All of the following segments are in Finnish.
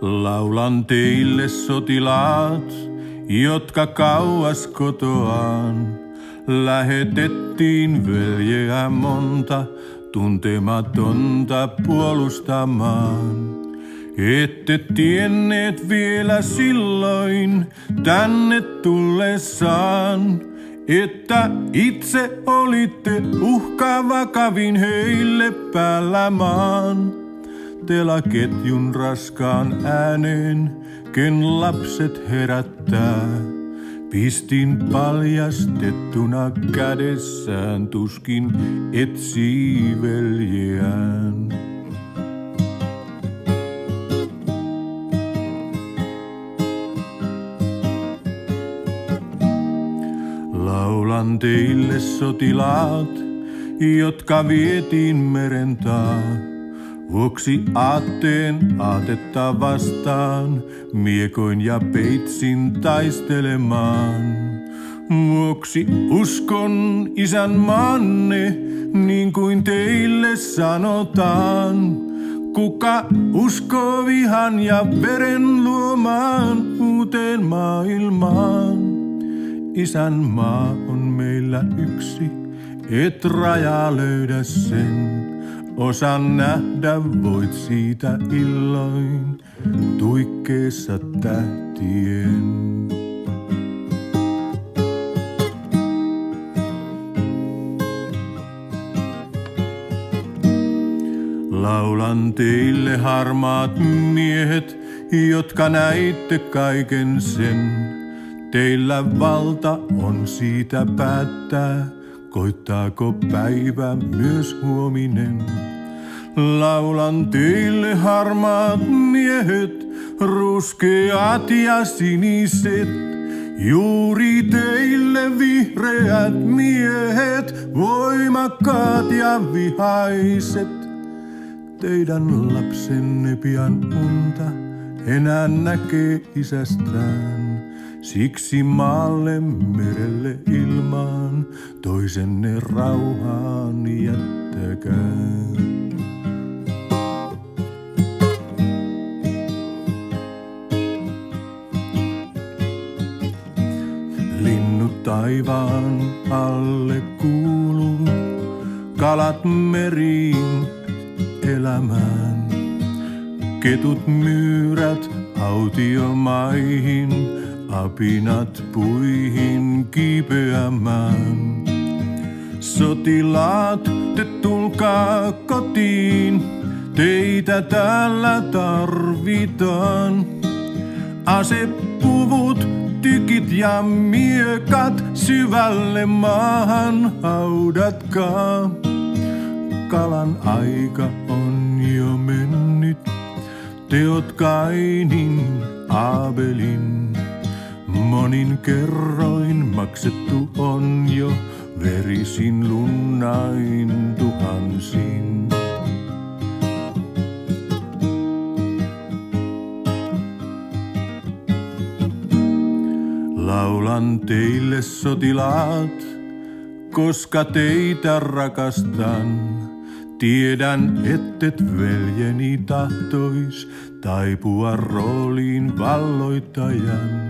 Laulan teille sotilaat, jotka kauas kotoaan lähetettiin veljeä monta tuntematonta puolustamaan. Ette tienneet vielä silloin tänne tullessaan, että itse olitte uhka vakavin heille päällä maan. Telaketjun raskaan ääneen, ken lapset herättää, pistin paljastettuna kädessään, tuskin etsii veljeään. Laulan teille sotilaat, jotka vietiin meren taa. Vuoksi aatteen aatetta vastaan, miekoin ja peitsin taistelemaan. Vuoksi uskon isänmaanne, niin kuin teille sanotaan. Kuka uskoo vihan ja veren luomaan uuteen maailmaan? Isänmaa on meillä yksi, et rajaa löydä sen. Osan nähdä voit siitä illoin tuikkeessa tähtien. Laulan teille harmaat miehet, jotka näitte kaiken sen. Teillä valta on siitä päättää, koittaako päivä myös huominen. Laulan teille harmaat miehet, ruskeat ja siniset. Juuri teille vihreät miehet, voimakkaat ja vihaiset. Teidän lapsenne pian unta enää näkee isästään. Siksi maalle, merelle, ilmaan toisenne rauhaan jättäkää. Linnut taivaan alle kuuluu, kalat meriin elämään. Ketut myyrät autiomaihin, apinat puihin kiipeämään. Sotilaat, te tulkaa kotiin, teitä täällä tarvitaan. Asepuvut, tykit ja miekat syvälle maahan haudatkaa. Kalan aika on jo mennyt, teot Kainin, Aabelin. Monin kerroin maksettu on jo, verisin lunnain tuhansin. Laulan teille sotilaat, koska teitä rakastan. Tiedän, ettet veljeni tahtois taipua rooliin valloittajan.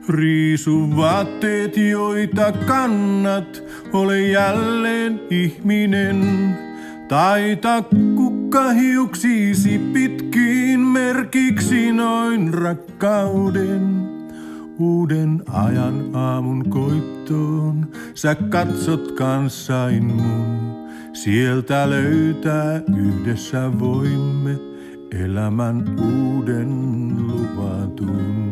Riisu vaatteet, joita kannat, ole jälleen ihminen. Taita kukkahiuksiisi pitkiin merkiksi noin rakkauden. Uuden ajan aamun koittoon sä katsot kanssain mun. Sieltä löytää yhdessä voimme elämän uuden luvatun.